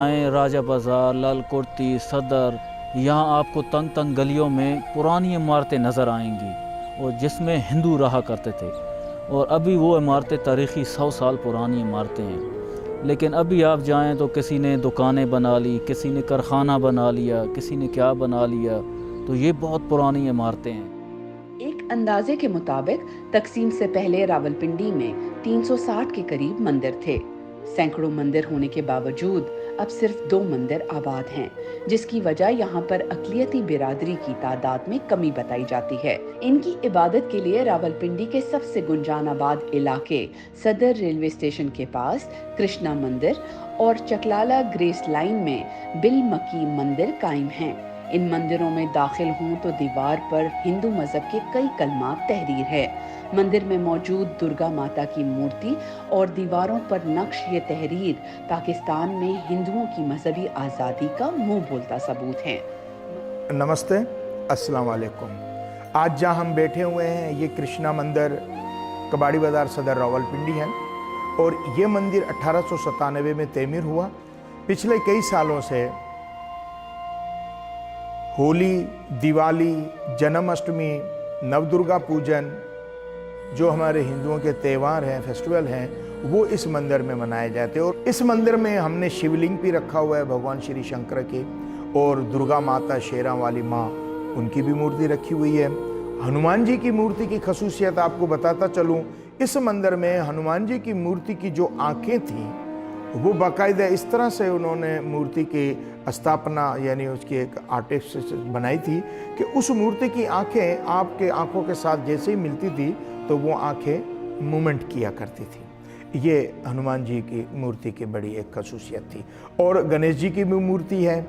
राजा बाज़ार, लाल कुर्ती, सदर, यहाँ आपको तंग तंग गलियों में पुरानी इमारतें नज़र आएंगी और जिसमें हिंदू रहा करते थे। और अभी वो इमारतें तारीख़ी 100 साल पुरानी इमारतें हैं। लेकिन अभी आप जाएं तो किसी ने दुकानें बना ली, किसी ने कारखाना बना लिया, किसी ने क्या बना लिया। तो ये बहुत पुरानी इमारतें हैं। एक अंदाजे के मुताबिक तकसीम से पहले रावलपिंडी में 360 के करीब मंदिर थे। सैकड़ों मंदिर होने के बावजूद अब सिर्फ 2 मंदिर आबाद हैं, जिसकी वजह यहाँ पर अक़लियती बिरादरी की तादाद में कमी बताई जाती है। इनकी इबादत के लिए रावलपिंडी के सबसे गुंजानाबाद इलाके सदर रेलवे स्टेशन के पास कृष्णा मंदिर और चकलाला ग्रेस लाइन में बिल मकी मंदिर कायम हैं। इन मंदिरों में दाखिल हों तो दीवार पर हिंदू मजहब के कई कलमात तहरीर है। मंदिर में मौजूद दुर्गा माता की मूर्ति और दीवारों पर नक्श ये तहरीर पाकिस्तान में हिंदुओं की मजहबी आज़ादी का मुंह बोलता सबूत है। नमस्ते, अस्सलाम वालेकुम। आज जहाँ हम बैठे हुए हैं ये कृष्णा मंदिर कबाड़ी बाज़ार सदर रावलपिंडी है और ये मंदिर 1897 में तमीर हुआ। पिछले कई सालों से होली, दिवाली, जन्माष्टमी, नवदुर्गा पूजन जो हमारे हिंदुओं के त्यौहार हैं, फेस्टिवल हैं, वो इस मंदिर में मनाए जाते हैं। और इस मंदिर में हमने शिवलिंग भी रखा हुआ है भगवान श्री शंकर के, और दुर्गा माता शेरा वाली माँ उनकी भी मूर्ति रखी हुई है। हनुमान जी की मूर्ति की खसूसियत आपको बताता चलूँ, इस मंदिर में हनुमान जी की मूर्ति की जो आँखें थीं वो बाकायदा इस तरह से उन्होंने मूर्ति की स्थापना यानी उसकी एक आर्टिस्ट बनाई थी कि उस मूर्ति की आंखें आपके आंखों के साथ जैसे ही मिलती थी तो वो आंखें मूवमेंट किया करती थी। ये हनुमान जी की मूर्ति की बड़ी एक खसूसियत थी। और गणेश जी की भी मूर्ति है।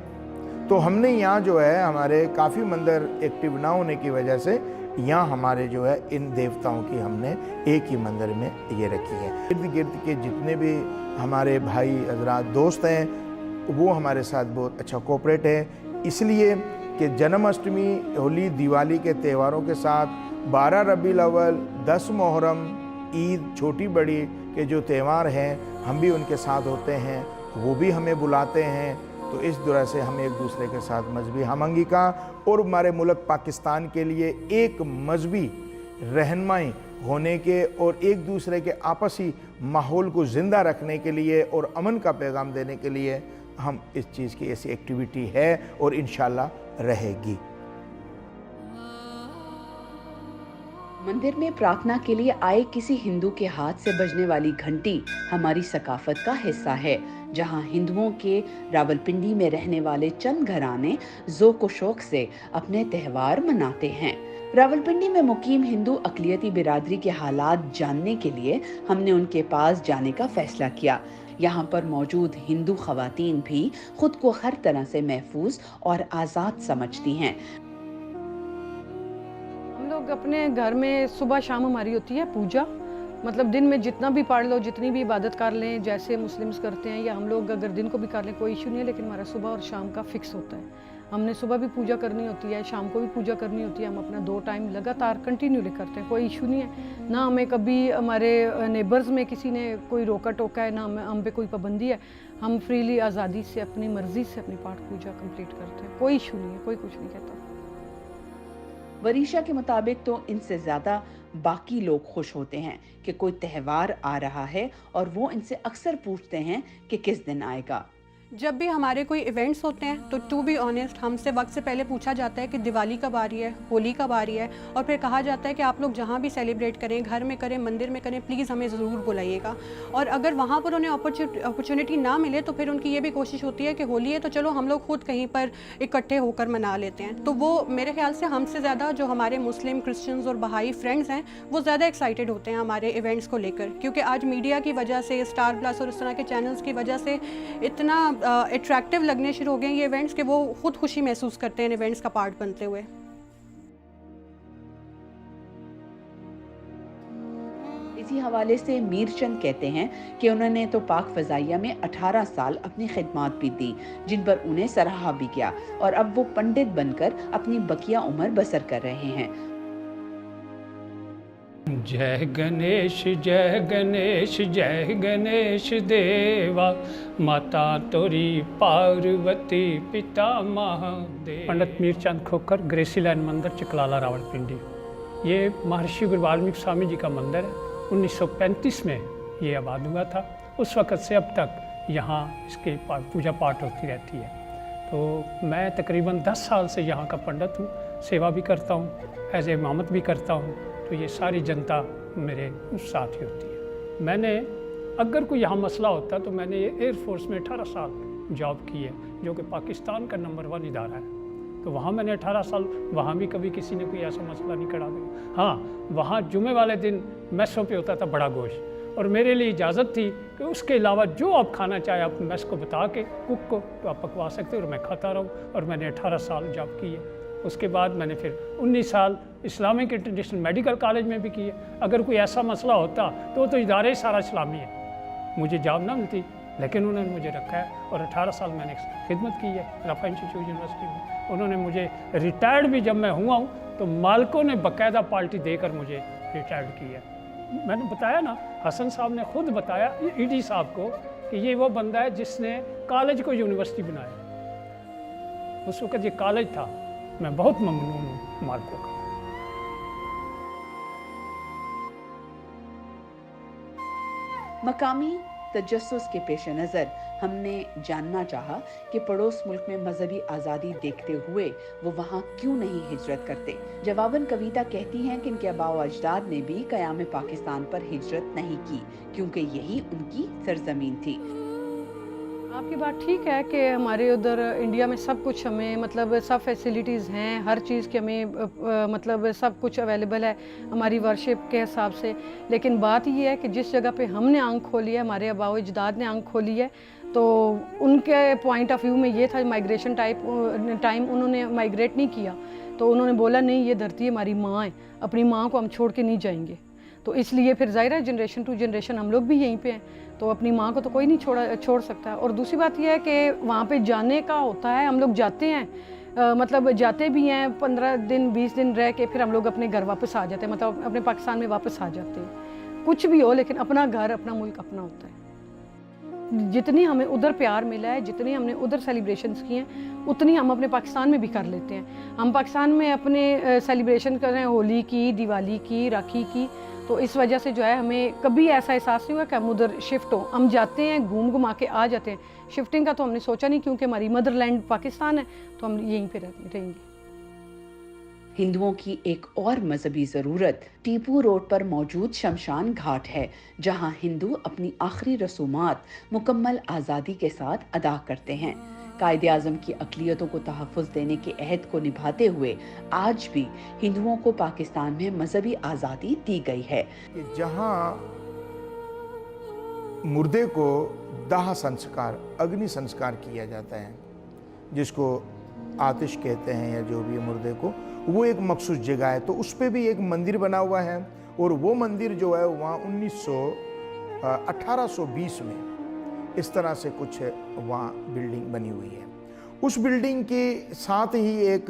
तो हमने यहाँ जो है हमारे काफ़ी मंदिर एक्टिव ना होने की वजह से यहाँ हमारे जो है इन देवताओं की हमने एक ही मंदिर में ये रखी है। इर्द गिर्द के जितने भी हमारे भाई हजरात दोस्त हैं वो हमारे साथ बहुत अच्छा कोऑपरेट है, इसलिए कि जन्माष्टमी, होली, दिवाली के त्योहारों के साथ 12 रबीउल अव्वल, 10 मुहर्रम, ईद, छोटी बड़ी के जो त्यौहार हैं हम भी उनके साथ होते हैं, वो भी हमें बुलाते हैं। तो इस तरह से हम एक दूसरे के साथ मजहबी हमआहंगी का और हमारे मुल्क पाकिस्तान के लिए एक मजहबी रहनुमाई होने के और एक दूसरे के आपसी माहौल को ज़िंदा रखने के लिए और अमन का पैगाम देने के लिए हम इस चीज़ की ऐसी एक्टिविटी है और इंशाल्लाह रहेगी। मंदिर में प्रार्थना के लिए आए किसी हिंदू के हाथ से बजने वाली घंटी हमारी सकाफत का हिस्सा है, जहां हिंदुओं के रावलपिंडी में रहने वाले चंद घराने ज़ौक़ व शौक़ से अपने त्यौहार मनाते हैं। रावलपिंडी में मुकीम हिंदू अक़लियती बिरादरी के हालात जानने के लिए हमने उनके पास जाने का फैसला किया। यहाँ पर मौजूद हिंदू ख़वातीन भी खुद को हर तरह से महफूज और आज़ाद समझती हैं। हम लोग अपने घर में सुबह शाम हमारी होती है पूजा, मतलब दिन में जितना भी पढ़ लो, जितनी भी इबादत कर लें, जैसे मुस्लिम्स करते हैं, या हम लोग अगर दिन को भी कर लें कोई इशू नहीं है, लेकिन हमारा सुबह और शाम का फिक्स होता है। हमने सुबह भी पूजा करनी होती है, शाम को भी पूजा करनी होती है। हम अपना 2 टाइम लगातार कंटिन्यूली करते हैं, कोई इशू नहीं है। ना हमें कभी हमारे नेबर्स में किसी ने कोई रोका टोका है, ना हम पे कोई पाबंदी है। हम फ्रीली आज़ादी से अपनी मर्ज़ी से अपनी पाठ पूजा कंप्लीट करते हैं, कोई इशू नहीं है, कोई कुछ नहीं कहता। वरीशा के मुताबिक तो इनसे ज़्यादा बाकी लोग खुश होते हैं कि कोई त्यौहार आ रहा है और वो इनसे अक्सर पूछते हैं कि किस दिन आएगा। जब भी हमारे कोई इवेंट्स होते हैं तो टू बी ऑनेस्ट हमसे वक्त से पहले पूछा जाता है कि दिवाली कब आ रही है, होली कब आ रही है, और फिर कहा जाता है कि आप लोग जहाँ भी सेलिब्रेट करें, घर में करें, मंदिर में करें, प्लीज़ हमें ज़रूर बुलाइएगा। और अगर वहाँ पर उन्हें अपॉर्चुनिटी ना मिले तो फिर उनकी ये भी कोशिश होती है कि होली है तो चलो हम लोग खुद कहीं पर इकट्ठे होकर मना लेते हैं। तो वो मेरे ख्याल से हमसे ज़्यादा जो हमारे मुस्लिम, क्रिश्चियंस और बहाई फ्रेंड्स हैं वो ज़्यादा एक्साइटेड होते हैं हमारे इवेंट्स को लेकर, क्योंकि आज मीडिया की वजह से, स्टार प्लस और इस तरह के चैनल्स की वजह से इतना अट्रैक्टिव लगने शुरू हो गए ये इवेंट्स कि वो खुद खुशी महसूस करते हैं इवेंट्स का पार्ट बनते हुए। इसी हवाले से मीरचंद कहते हैं कि उन्होंने तो पाक फ़ज़ाइया में 18 साल अपनी खिदमत भी दी, जिन पर उन्हें सराहा भी किया, और अब वो पंडित बनकर अपनी बकिया उम्र बसर कर रहे हैं। जय गणेश जय गणेश देवा, माता तोरी पार्वती पिता महादेव। पंडित मीरचंद खोखर, ग्रेसीलैंड मंदिर, चिकलाला, रावलपिंडी। ये महर्षि गुरु वाल्मीकि स्वामी जी का मंदिर है। 1935 में ये आबाद हुआ था। उस वक़्त से अब तक यहाँ इसके पूजा पाठ होती रहती है। तो मैं तकरीबन 10 साल से यहाँ का पंडित हूँ, सेवा भी करता हूँ, एज ए इमामत भी करता हूँ। तो ये सारी जनता मेरे साथ ही होती है। मैंने अगर कोई यहाँ मसला होता तो मैंने ये एयरफोर्स में 18 साल जॉब की है, जो कि पाकिस्तान का नंबर 1 इदारा है। तो वहाँ मैंने 18 साल, वहाँ भी कभी किसी ने कोई ऐसा मसला नहीं खड़ा किया। हाँ, वहाँ जुमे वाले दिन मैसों पे होता था बड़ा गोश्त, और मेरे लिए इजाज़त थी कि उसके अलावा जो आप खाना चाहे आप मैस को बता के कुक को तो आप पकवा सकते हो, और मैं खाता रहूँ। और मैंने 18 साल जॉब की है। उसके बाद मैंने फिर 19 साल इस्लामिक इंटरनेशनल मेडिकल कॉलेज में भी किए। अगर कोई ऐसा मसला होता तो इदारे ही सारा इस्लामी है, मुझे जॉब ना मिलती, लेकिन उन्होंने मुझे रखा है। और 18 साल मैंने खिदमत की है रफ़ा इंस्टीट्यूट यूनिवर्सिटी में। उन्होंने मुझे रिटायर्ड भी जब मैं हुआ हूँ तो मालिकों ने बाकायदा पार्टी देकर मुझे रिटायर्ड किया। मैंने बताया ना, हसन साहब ने खुद बताया ईडी साहब को कि ये वो बंदा है जिसने कॉलेज को यूनिवर्सिटी बनाया। उस वक़्त ये कॉलेज था। मैं बहुत ममनून हूँ मालिकों का। मकामी तजस्सुस के पेश नज़र हमने जानना चाहा कि पड़ोस मुल्क में मजहबी आज़ादी देखते हुए वो वहाँ क्यों नहीं हिजरत करते। जवाबन कविता कहती हैं कि इनके आबाओ अजदाद ने भी क़याम पाकिस्तान पर हिजरत नहीं की, क्योंकि यही उनकी सरजमीन थी। आपकी बात ठीक है कि हमारे उधर इंडिया में सब कुछ हमें मतलब सब फैसिलिटीज़ हैं, हर चीज़ की हमें मतलब सब कुछ अवेलेबल है हमारी वर्शिप के हिसाब से। लेकिन बात ये है कि जिस जगह पे हमने आंख खोली है, हमारे आबाओ अजदाद ने आंख खोली है, तो उनके पॉइंट ऑफ व्यू में ये था माइग्रेशन टाइम उन्होंने माइग्रेट नहीं किया। तो उन्होंने बोला नहीं, ये धरती हमारी माँ है, अपनी माँ को हम छोड़ के नहीं जाएंगे। तो इसलिए फिर ज़ाहिर है जनरेशन टू जनरेशन हम लोग भी यहीं पे हैं, तो अपनी माँ को तो कोई नहीं छोड़ सकता। और दूसरी बात यह है कि वहाँ पे जाने का होता है, हम लोग जाते हैं, मतलब जाते भी हैं 15 दिन 20 दिन रह के फिर हम लोग अपने घर वापस आ जाते हैं, मतलब अपने पाकिस्तान में वापस आ जाते हैं। कुछ भी हो, लेकिन अपना घर अपना मुल्क अपना होता है। जितनी हमें उधर प्यार मिला है, जितनी हमने उधर सेलिब्रेशंस किए हैं, उतनी हम अपने पाकिस्तान में भी कर लेते हैं। हम पाकिस्तान में अपने सेलिब्रेशन कर रहे हैं, होली की, दिवाली की, राखी की। तो इस वजह से जो है हमें कभी ऐसा एहसास नहीं हुआ कि हम उधर शिफ्ट हो। हम जाते हैं, घूम के आ जाते हैं। शिफ्टिंग का तो हमने सोचा नहीं, क्योंकि हमारी मदरलैंड पाकिस्तान है, तो हम यहीं पे रहेंगे। हिंदुओं की एक और मजहबी ज़रूरत टीपू रोड पर मौजूद शमशान घाट है, जहां हिंदू अपनी आखिरी रसूमात मुकम्मल आज़ादी के साथ अदा करते हैं। कायदे आज़म की अक़लियतों को तहफ़्फ़ुज़ देने के अहद को निभाते हुए आज भी हिंदुओं को पाकिस्तान में मजहबी आज़ादी दी गई है। जहां मुर्दे को दाह संस्कार, अग्नि संस्कार किया जाता है, जिसको आतिश कहते हैं या जो भी मुर्दे को, वो एक मखसूस जगह है। तो उस पर भी एक मंदिर बना हुआ है, और वो मंदिर जो है वहाँ 1820 में इस तरह से कुछ वहाँ बिल्डिंग बनी हुई है। उस बिल्डिंग के साथ ही एक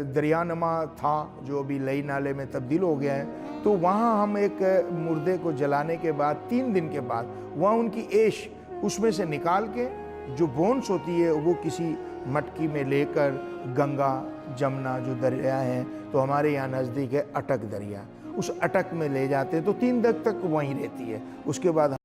दरियानमा था जो अभी लई नाले में तब्दील हो गया है। तो वहाँ हम एक मुर्दे को जलाने के बाद 3 दिन के बाद वहाँ उनकी ऐश उसमें से निकाल के जो बोन्स होती है वो किसी मटकी में लेकर गंगा जमुना जो दरिया है, तो हमारे यहाँ नज़दीक है अटक दरिया, उस अटक में ले जाते हैं। तो 3 दिन तक वहीं रहती है। उसके बाद